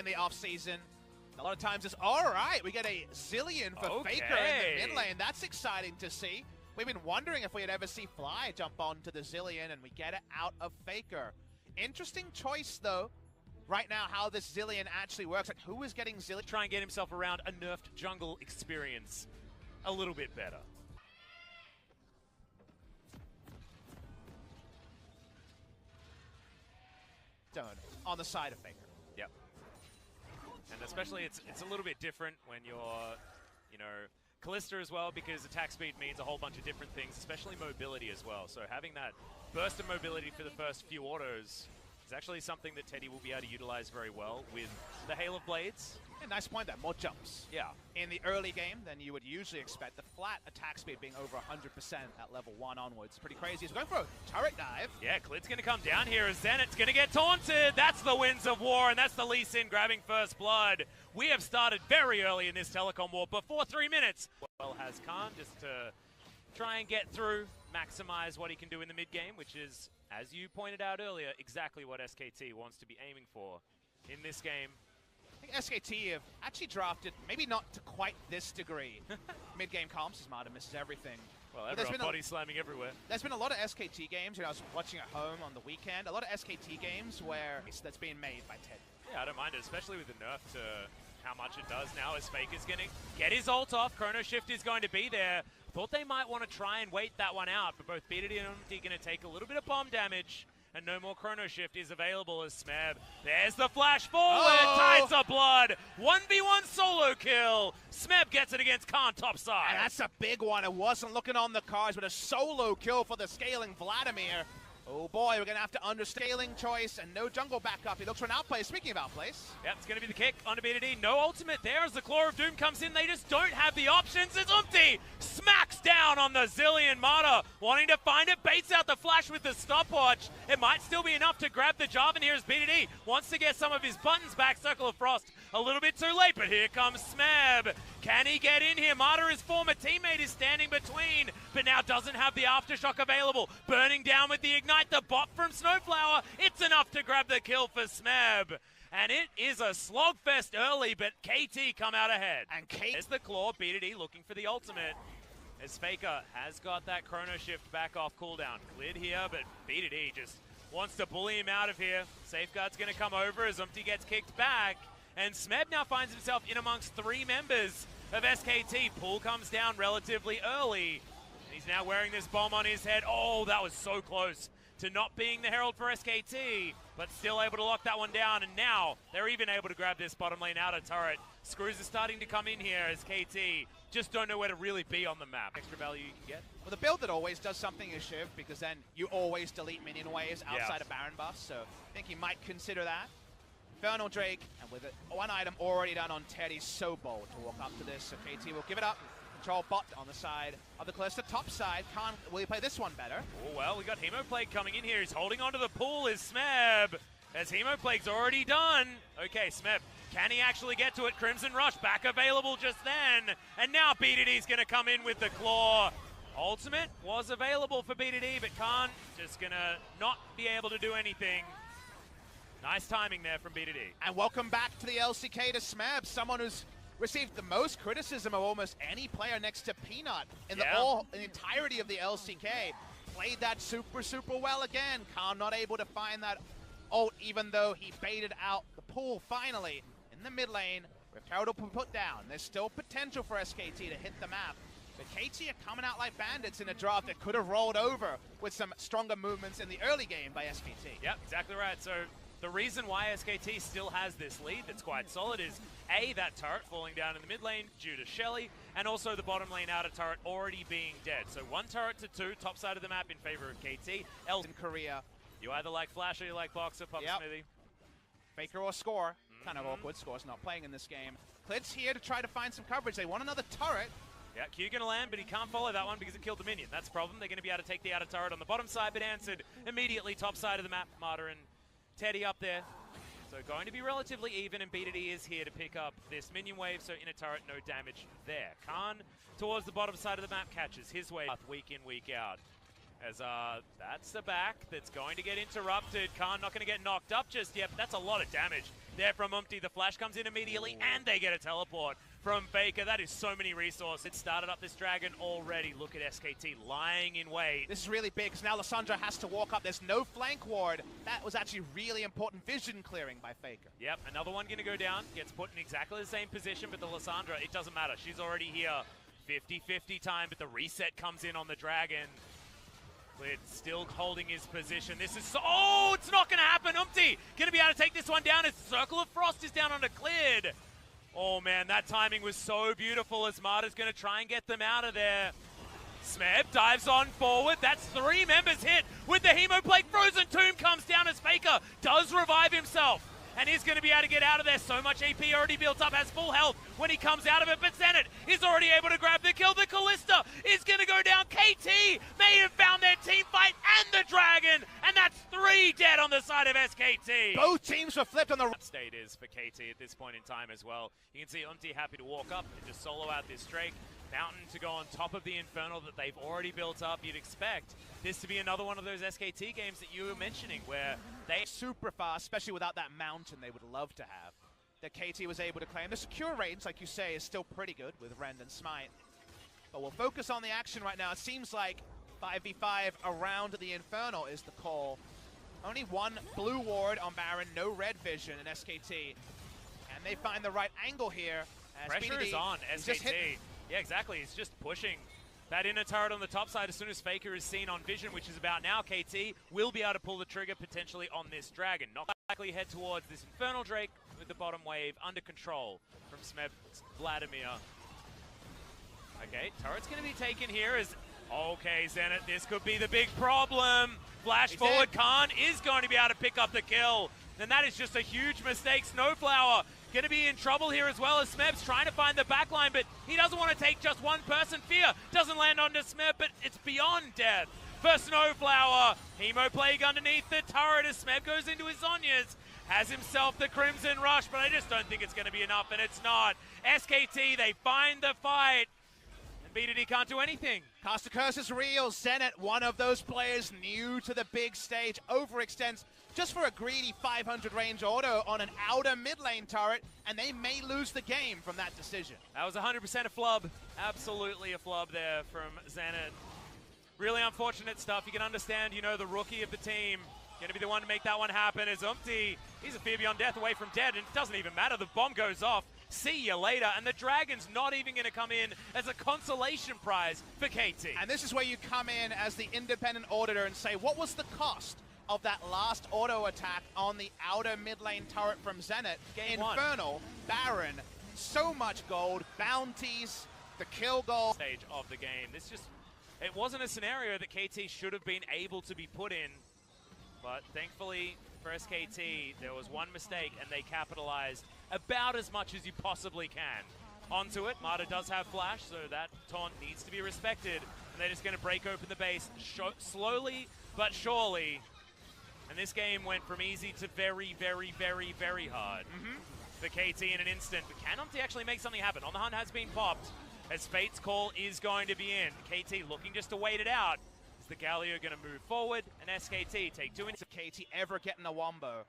in the off-season. A lot of times it's, all right, we get a zillion for Faker in the mid lane. That's exciting to see. We've been wondering if we'd ever see Fly jump onto the zillion, and we get it out of Faker. Interesting choice, though, right now, how this zillion actually works. Like, who is getting zillion? Try and get himself around a nerfed jungle experience a little bit better. Done on the side of Faker. Yep. And especially it's a little bit different when you're, you know, Kalista as well, because attack speed means a whole bunch of different things, especially mobility as well. So having that burst of mobility for the first few autos is actually something that Teddy will be able to utilize very well with the Hail of Blades. Yeah, nice point there, more jumps. Yeah. In the early game than you would usually expect. The flat attack speed being over 100% at level 1 onwards. Pretty crazy. He's going for a turret dive. Yeah, Klid's going to come down here as Zenit's going to get taunted. That's the Winds of War, and that's the Lee Sin grabbing first blood. We have started very early in this telecom war, before 3 minutes. Well, has Khan just to try and get through, maximize what he can do in the mid game, which is, as you pointed out earlier, exactly what SKT wants to be aiming for in this game. I think SKT have actually drafted, maybe not to quite this degree, mid-game comps, as Marta misses everything. Well, everyone body slamming everywhere. There's been a lot of SKT games, you know, I was watching at home on the weekend, a lot of SKT games where that's being made by Teddy. Yeah, I don't mind it, especially with the nerf to how much it does now, as Faker's going to get his ult off. Chrono Shift is going to be there. Thought they might want to try and wait that one out, but both BDD and Umti going to take a little bit of bomb damage. And no more Chrono Shift is available as Smeb. There's the flash forward, Tides of Blood, 1v1 solo kill. Smeb gets it against Khan topside. And that's a big one. It wasn't looking on the cards, but a solo kill for the scaling Vladimir. Oh boy, we're going to have to underscaling choice and no jungle backup. He looks for an outplay. Speaking of outplays. Yep, it's going to be the kick onto BDD. No ultimate there as the Claw of Doom comes in. They just don't have the options. It's Umti. Smacks down on the Zillion Mata. Wanting to find it. Baits out the flash with the stopwatch. It might still be enough to grab the Jarvan here as BDD wants to get some of his buttons back. Circle of Frost a little bit too late, but here comes Smeb. Can he get in here? Mata, his former teammate, is standing between, but now doesn't have the Aftershock available. Burning down with the Ignite. The bot from Snowflower, it's enough to grab the kill for Smeb. And it is a slogfest early, but KT come out ahead. And Kate is the Claw, BDD looking for the ultimate. As Faker has got that Chrono Shift back off cooldown. Cleared here, but BDD just wants to bully him out of here. Safeguard's going to come over as Umti gets kicked back. And Smeb now finds himself in amongst 3 members of SKT. Pool comes down relatively early. And he's now wearing this bomb on his head. Oh, that was so close to not being the Herald for SKT, but still able to lock that one down, and now they're even able to grab this bottom lane outer turret. Screws are starting to come in here as KT just don't know where to really be on the map. Extra value you can get. Well, the build that always does something is Shiv, because then you always delete minion waves outside of Baron buffs, so I think he might consider that. Infernal Drake, and with one item already done on Teddy, so bold to walk up to this, so KT will give it up. Control bot on the side of the Kalista, top side. Will he play this one better? Oh, well, we got Hemoplague coming in here. He's holding onto the pool is Smeb, as Hemoplague's already done. Okay, Smeb, can he actually get to it? Crimson Rush back available just then. And now BDD's going to come in with the Claw. Ultimate was available for BDD, but Khan just going to not be able to do anything. Nice timing there from BDD. And welcome back to the LCK to Smeb, someone who's received the most criticism of almost any player next to Peanut in the entirety of the LCK. Played that super well again. Khan not able to find that ult, even though he baited out the pool finally in the mid lane. With Herald put down, there's still potential for SKT to hit the map. But KT are coming out like bandits in a draft that could have rolled over with some stronger movements in the early game by SKT. Yep, exactly right. So the reason why SKT still has this lead that's quite solid is A, that turret falling down in the mid lane due to Shelly, and also the bottom lane outer turret already being dead. So 1 turret to 2, top side of the map in favor of KT. In Korea. You either like Flash or you like Boxer, Pop Smithy. Faker or Score. Kind of awkward. Score's not playing in this game. Klid's here to try to find some coverage. They want another turret. Yeah, Q going to land, but he can't follow that one because it killed the minion. That's the problem. They're going to be able to take the outer turret on the bottom side, but answered immediately top side of the map. Marta and Teddy up there. So going to be relatively even, and BDD is here to pick up this minion wave, so in a turret, no damage there. Khan towards the bottom side of the map catches his way week in, week out. As that's the back that's going to get interrupted. Khan not going to get knocked up just yet, but that's a lot of damage there from Umti. The flash comes in immediately, and they get a teleport from Faker. That is so many resources. It started up this dragon already. Look at SKT lying in wait. This is really big, because now Lissandra has to walk up. There's no flank ward. That was actually really important vision clearing by Faker. Yep, another one going to go down. Gets put in exactly the same position, but the Lissandra, it doesn't matter. She's already here. 50-50 time, but the reset comes in on the dragon. Clid still holding his position. This is oh, it's not going to happen. Umti going to be able to take this one down as Circle of Frost is down onto Clid. Oh man, that timing was so beautiful as Marta's going to try and get them out of there. Smeb dives on forward. That's 3 members hit with the Hemoplate. Frozen Tomb comes down as Faker does revive himself. And he's going to be able to get out of there. So much AP already built up, has full health when he comes out of it. But Zenit is already able to grab the kill. The Callista is going to go down. KT may have found their team fight and the dragon. And that's 3 dead on the side of SKT. Both teams were flipped on the right state is for KT at this point in time as well. You can see Umti happy to walk up and just solo out this Drake. Mountain to go on top of the Infernal that they've already built up. You'd expect this to be another one of those SKT games that you were mentioning where they super fast, especially without that mountain they would love to have, that KT was able to claim. The secure range, like you say, is still pretty good with Rend and Smite. But we'll focus on the action right now. It seems like 5v5 around the Infernal is the call. Only one blue ward on Baron, no red vision in SKT. And they find the right angle here. As pressure BDD is on SKT. Yeah, exactly. He's just pushing that inner turret on the top side. As soon as Faker is seen on vision, which is about now, KT will be able to pull the trigger potentially on this dragon. Not likely head towards this Infernal Drake with the bottom wave under control from Smeb Vladimir. Okay, turret's going to be taken here as... Okay, Zenit, this could be the big problem. Flash forward, Khan is going to be able to pick up the kill. And that is just a huge mistake. Snowflower going to be in trouble here as well as Smeb's trying to find the backline, but he doesn't want to take just one person. Fear doesn't land onto Smeb, but it's beyond death for Snowflower. Hemo Plague underneath the turret as Smeb goes into his Zhonya's. Has himself the Crimson Rush, but I just don't think it's going to be enough, and it's not. SKT, they find the fight. BDD can't do anything. Cast a Curse is real. Zenit, one of those players new to the big stage, overextends just for a greedy 500 range auto on an outer mid lane turret, and they may lose the game from that decision. That was 100% a flub. Absolutely a flub there from Zenit. Really unfortunate stuff. You can understand, you know, the rookie of the team going to be the one to make that one happen is Umti. He's a fear beyond death away from dead, and it doesn't even matter. The bomb goes off. See you later. And the dragon's not even going to come in as a consolation prize for KT. And this is where you come in as the independent auditor and say, what was the cost of that last auto attack on the outer mid lane turret from Zenit? Game Infernal, one. Baron, so much gold, bounties, the kill goal. Stage of the game. This just, it wasn't a scenario that KT should have been able to be put in. But thankfully for SKT, there was one mistake and they capitalized about as much as you possibly can. Onto it, Marta does have flash, so that taunt needs to be respected. And they're just going to break open the base slowly but surely. And this game went from easy to very, very, very, very hard for KT in an instant. But can Umti actually make something happen? On the Hunt has been popped as Fate's call is going to be in. KT looking just to wait it out. Is the Galio going to move forward? And SKT take 2 into KT ever getting a wombo.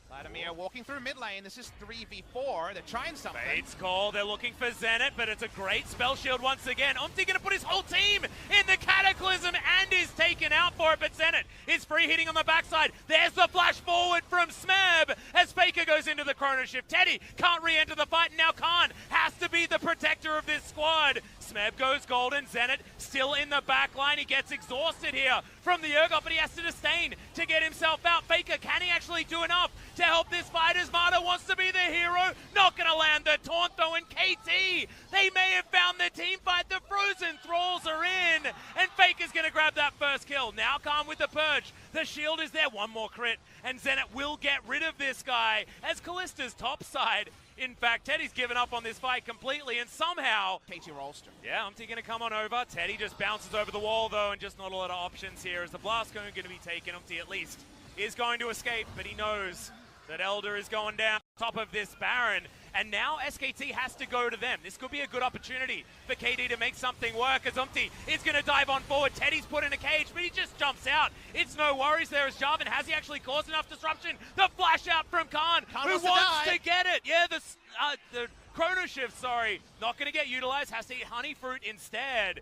Vladimir walking through mid lane. This is 3v4. They're trying something. Fate's call. They're looking for Zenit, but it's a great spell shield once again. Umti going to put his whole team in the Cataclysm and is taken out for it, but Zenit is free hitting on the backside. There's the flash forward from Smeb as Faker goes into the Chrono Shift. Teddy can't re-enter the fight, and now Khan has to be the protector of this squad. Smeb goes golden. Zenit still in the back line. He gets exhausted here from the Urgot, but he has to disdain to get himself out. Faker, can he actually do enough to help this fight as Marta wants to be the hero? Not going to land the taunt though, and KT, they may have found the team fight. The Frozen Thralls are in, and Faker's going to grab that first kill. Now Khan with the Purge. The shield is there. One more crit, and Zenit will get rid of this guy as Callista's top side. In fact, Teddy's given up on this fight completely, and somehow... KT Rolster. Yeah, Umti going to come on over. Teddy just bounces over the wall, though, and just not a lot of options here as the blast cone going to be taken. Umti, at least, is going to escape, but he knows That Elder is going down top of this Baron, and now SKT has to go to them. This could be a good opportunity for KD to make something work, as Umti is going to dive on forward. Teddy's put in a cage, but he just jumps out. It's no worries there as Jarvan. Has he actually caused enough disruption? The flash out from Khan, who wants to get it. Yeah, the Chrono Shift, sorry, not going to get utilized. Has to eat Honey Fruit instead.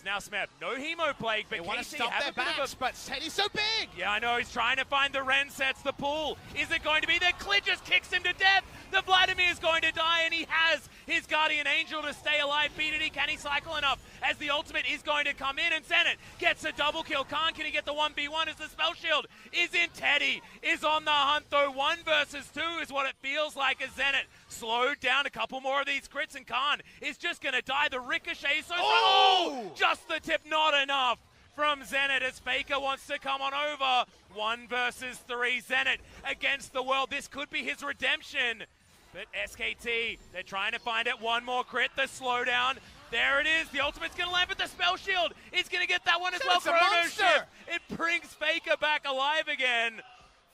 Now Smeb, no Hemo Plague, but they want to KT stop their backs, but Teddy's so big! Yeah, I know, he's trying to find the Ren, sets the pool. Is it going to be there? Klid just kicks him to death! The Vladimir is going to die, and he has his Guardian Angel to stay alive. BDD, can he cycle enough? As the ultimate is going to come in, and Zenit gets a double kill. Khan, can he get the 1v1 as the spell shield is in? Teddy is on the hunt, though. 1 versus 2 is what it feels like as Zenit slowed down a couple more of these crits, and Khan is just going to die. The ricochet is so strong. Just the tip, not enough from Zenit as Faker wants to come on over. 1 versus 3, Zenit against the world. This could be his redemption. But SKT, they're trying to find it. 1 more crit, the slowdown. There it is. The ultimate's going to land, but the spell shield is going to get that one as well. Chrono Shift. It brings Faker back alive again.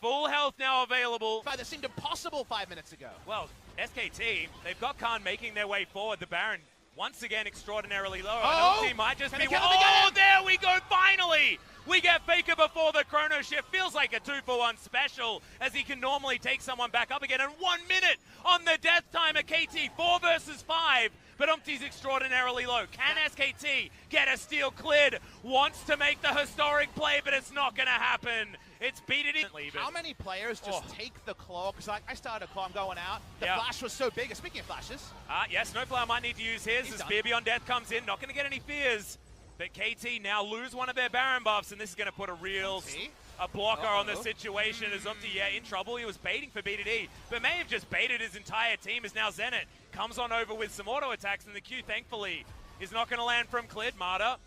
Full health now available. That seemed impossible 5 minutes ago. Well, SKT, they've got Khan making their way forward. The Baron, once again, extraordinarily low. Oh! And might just be... Oh, there we go, finally! We get Faker before the Chrono Shift. Feels like a 2-for-1 special, as he can normally take someone back up again. And 1 minute on the death timer. KT, 4 versus 5. But Umti's extraordinarily low. Can SKT get a steal? Klid wants to make the historic play, but it's not going to happen. It's beat it. How many players just take the claw? Because I started a claw, I'm going out. The flash was so big. Speaking of flashes. Yes, Snowflower might need to use his as Fear Beyond Death comes in. Not going to get any fears. But KT now lose one of their Baron buffs, and this is going to put a blocker on the situation as Umti, in trouble. He was baiting for BDD, but may have just baited his entire team as now Zenit comes on over with some auto attacks, and the Q, thankfully, is not going to land from Klid. Marta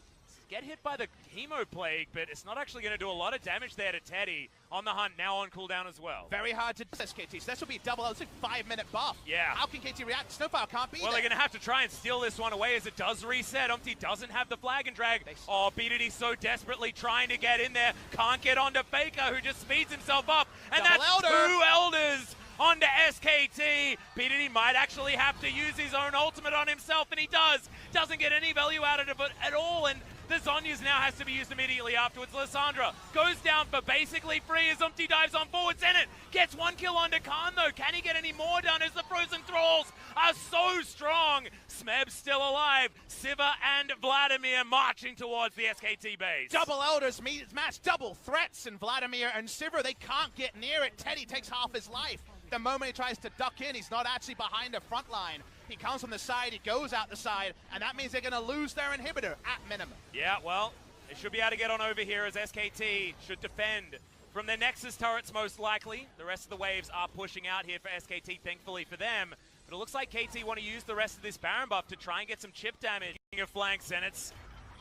get hit by the Hemo Plague, but it's not actually going to do a lot of damage there to Teddy. On the hunt, now on cooldown as well. Very hard to SKT, so this will be a double, it's a 5-minute buff. Yeah. How can KT react? Snowfire can't be Well, they're going to have to try and steal this one away as it does reset. Umti doesn't have the flag and drag. BDD so desperately trying to get in there. Can't get onto Faker, who just speeds himself up. And double that's Elder. 2 Elders onto SKT. BDD might actually have to use his own ultimate on himself, and he does. Doesn't get any value out of it at all, and the Zhonya's now has to be used immediately afterwards. Lissandra goes down for basically free as Umti dives on forward. Zenit gets 1 kill onto Khan, though. Can he get any more done as the Frozen Thralls are so strong? Smeb's still alive. Siva and Vladimir marching towards the SKT base. Double Elders match, double threats, and Vladimir and Siva, they can't get near it. Teddy takes half his life. The moment he tries to duck in, he's not actually behind the front line. He comes from the side, he goes out the side, and that means they're going to lose their inhibitor at minimum. Yeah, well, they should be able to get on over here as SKT should defend from their Nexus turrets most likely. The rest of the waves are pushing out here for SKT, thankfully for them. But it looks like KT want to use the rest of this Baron buff to try and get some chip damage. King of flanks, and it's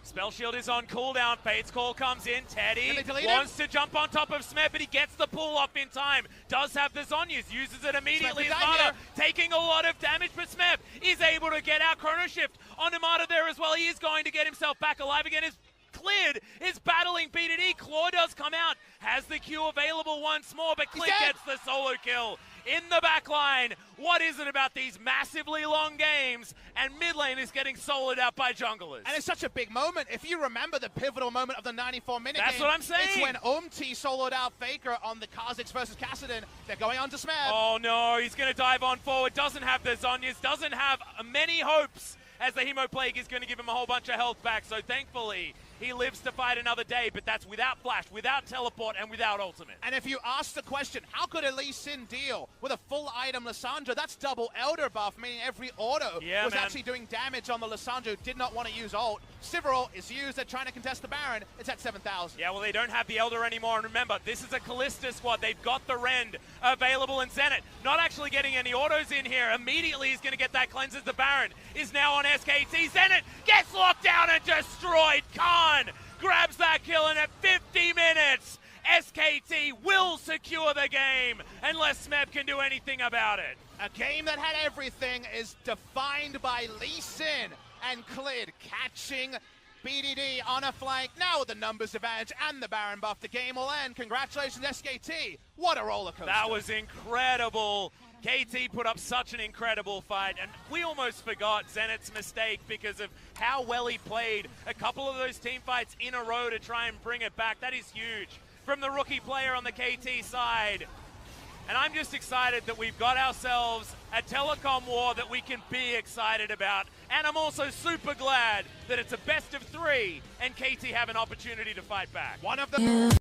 Spell Shield is on cooldown. Fate's Call comes in. Teddy wants to jump on top of Smeb, but he gets the pull off in time. Does have the Zhonya's, uses it immediately. Marta taking a lot of damage, but Smeb is able to get out. Chrono Shift onto Marta there as well. He is going to get himself back alive again. His Klid is battling BDD. Claw does come out, has the Q available once more, but Klid gets the solo kill in the back line. What is it about these massively long games? And mid lane is getting soloed out by junglers. And it's such a big moment. If you remember the pivotal moment of the 94-minute game, that's what I'm saying. It's when Umti soloed out Faker on the Kha'Zix versus Kassadin. They're going on to Smeb. Oh no, he's going to dive on forward. Doesn't have the Zhonya's, doesn't have many hopes, as the Hemo Plague is going to give him a whole bunch of health back. So thankfully, he lives to fight another day, but that's without flash, without teleport, and without ultimate. And if you ask the question, how could Lee Sin deal with a full item Lissandra? That's double Elder buff, meaning every auto was actually doing damage on the Lissandra who did not want to use ult. Sivarol is used, they're trying to contest the Baron. It's at 7,000. Yeah, well, they don't have the Elder anymore, and remember, this is a Kalista squad. They've got the Rend available, and Zenit not actually getting any autos in here. Immediately, he's going to get that cleanses. The Baron is now on SKT. Zenit gets locked down and destroyed. Khan grabs that kill, and at 50 minutes, SKT will secure the game unless Smeb can do anything about it. A game that had everything is defined by Lee Sin and Klid catching BDD on a flank, now with the numbers advantage and the Baron buff, the game will end. Congratulations, SKT. What a roller coaster. That was incredible. KT put up such an incredible fight, and we almost forgot Zenith's mistake because of how well he played a couple of those team fights in a row to try and bring it back. That is huge from the rookie player on the KT side. And I'm just excited that we've got ourselves a telecom war that we can be excited about. And I'm also super glad that it's a best of 3 and KT have an opportunity to fight back. One of the